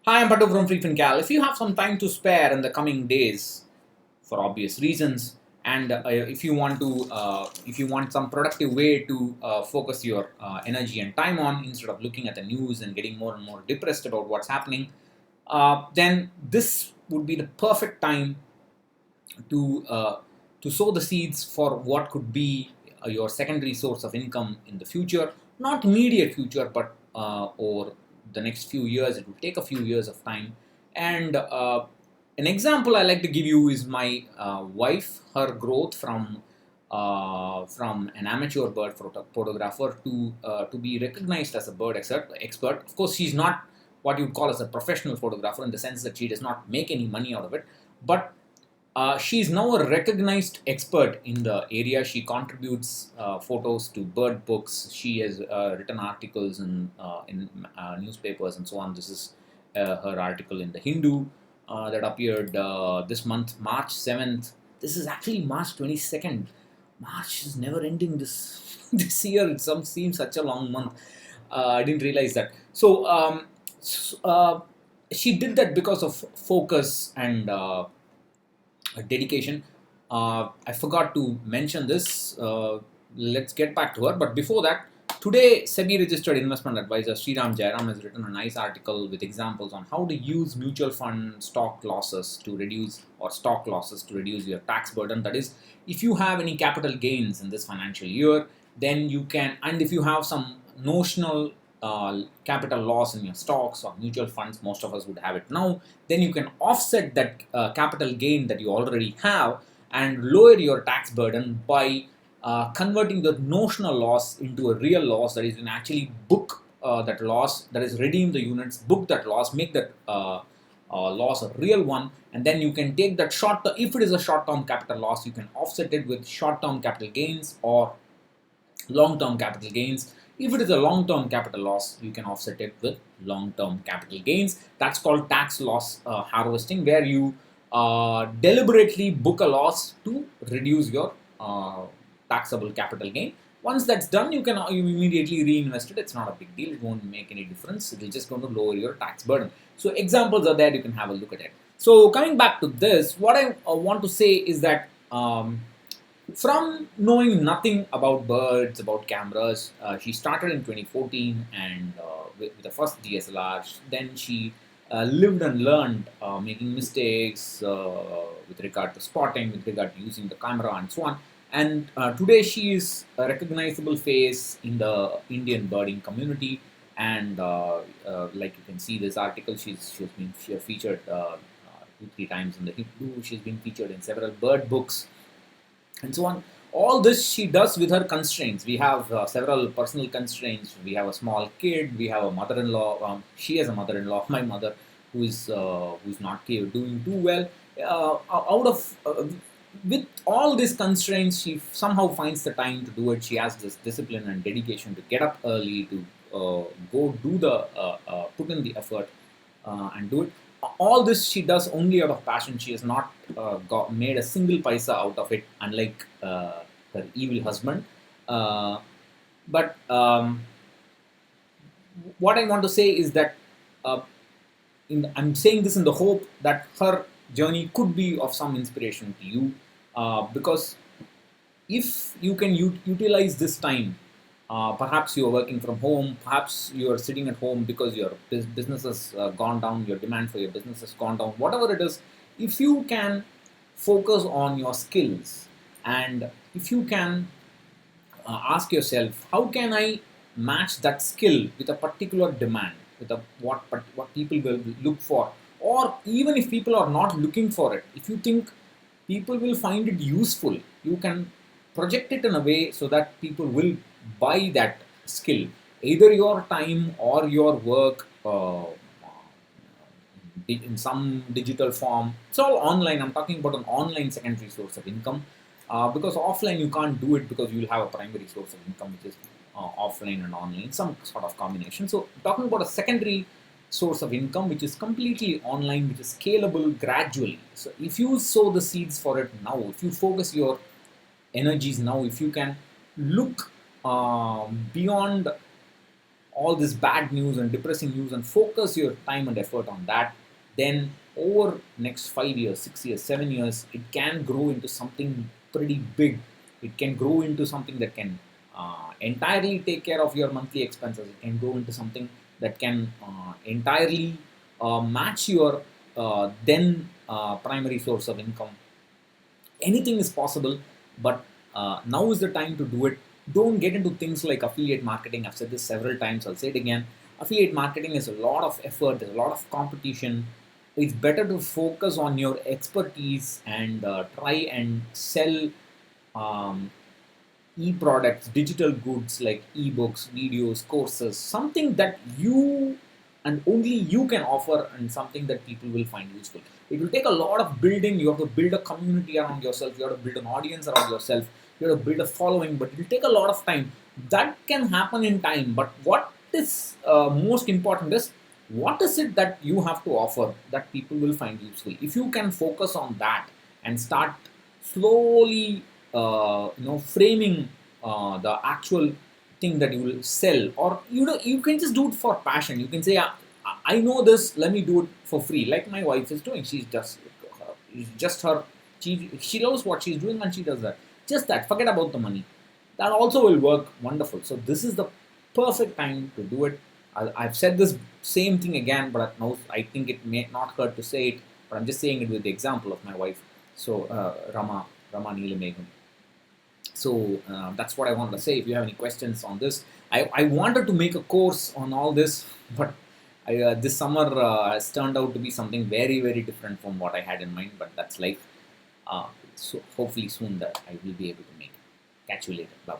Hi, I'm Patu from freefincal. If you have some time to spare in the coming days, for obvious reasons, and if you want some productive way to focus your energy and time on instead of looking at the news and getting more and more depressed about what's happening, then this would be the perfect time to uh, to sow the seeds for what could be your secondary source of income in the future, not immediate future, but over the next few years. It will take a few years of time. And an example I like to give you is my wife. Her growth from an amateur bird photographer to be recognized as a bird expert. Of course, she's not what you'd call as a professional photographer in the sense that she does not make any money out of it, but she is now a recognized expert in the area. She contributes photos to bird books. She has written articles in newspapers and so on. This is her article in the Hindu that appeared this month, March 7th. This is actually March 22nd. March is never ending this this year. It seems such a long month. I didn't realize that. She did that because of focus and dedication. I forgot to mention this. Let's get back to her. But before that, today SEBI registered investment advisor Sriram Jairam has written a nice article with examples on how to use mutual fund stock losses to reduce or stock losses to reduce your tax burden. That is, if you have any capital gains in this financial year, then you can, and if you have some notional capital loss in your stocks or mutual funds, most of us would have it now, then you can offset that capital gain that you already have and lower your tax burden by converting the notional loss into a real loss. That is, you can actually book that loss, that is, redeem the units, book that loss, make that loss a real one, and then you can take that short term. If it is a short term capital loss, you can offset it with short term capital gains or long-term capital gains. If it is a long-term capital loss, you can offset it with long-term capital gains. That's called tax loss harvesting, where you deliberately book a loss to reduce your taxable capital gain. Once that's done, you immediately reinvest it. It's not a big deal. It won't make any difference. It is just going to lower your tax burden. So examples are there. You can have a look at it. So coming back to this, what I want to say is that from knowing nothing about birds, about cameras, she started in 2014 and with the first DSLR. Then she lived and learned, making mistakes with regard to spotting, with regard to using the camera, and so on. And today she is a recognizable face in the Indian birding community. And like you can see this article, she has featured two, three times in the Hindu. She's been featured in several bird books and so on. All this she does with her constraints. We have several personal constraints. We have a small kid. We have a mother-in-law. She has a mother-in-law, my mother, who's not doing too well. Out of with all these constraints, she somehow finds the time to do it. She has this discipline and dedication to get up early, to go do the put in the effort and do it. All this she does only out of passion. She has not made a single paisa out of it, unlike her evil husband. Uh, but what I want to say is that uh, I'm saying this in the hope that her journey could be of some inspiration to you, because if you can utilize this time, perhaps you're working from home, perhaps you're sitting at home because your business has gone down, your demand for your business has gone down, whatever it is. If you can focus on your skills, and if you can ask yourself, how can I match that skill with a particular demand, with what people will look for, or even if people are not looking for it, if you think people will find it useful, you can project it in a way so that people will buy that skill, either your time or your work, in some digital form. It's all online. I'm talking about an online secondary source of income, because offline you can't do it because you'll have a primary source of income which is offline and online, some sort of combination. So talking about a secondary source of income which is completely online, which is scalable gradually. So if you sow the seeds for it now, if you focus your energies now, if you can look beyond all this bad news and depressing news and focus your time and effort on that, then over next 5 years, 6 years, 7 years, it can grow into something pretty big. It can grow into something that can entirely take care of your monthly expenses. It can grow into something that can entirely match your then primary source of income. Anything is possible, but now is the time to do it. Don't get into things like affiliate marketing. I've said this several times, I'll say it again. Affiliate marketing is a lot of effort, there's a lot of competition. It's better to focus on your expertise and try and sell um, e-products, digital goods like e-books, videos, courses, something that you and only you can offer, and something that people will find useful. It will take a lot of building. You have to build a community around yourself. You have to build an audience around yourself. You have to build a following, but it will take a lot of time. That can happen in time. But what is most important is, what is it that you have to offer that people will find useful? If you can focus on that and start slowly framing the actual thing that you will sell, or you can just do it for passion. You can say, I know this, let me do it for free, like my wife is doing. It's just her, she knows what she's doing and she does that. Just that, forget about the money. That also will work wonderful. So this is the perfect time to do it. I've said this same thing again, but now I think it may not hurt to say it, but I'm just saying it with the example of my wife. So Rama Neelamegam. So that's what I wanted to say. If you have any questions on this, I wanted to make a course on all this, but this summer has turned out to be something very, very different from what I had in mind. But that's life. So hopefully soon that I will be able to make it. Catch you later. Bye.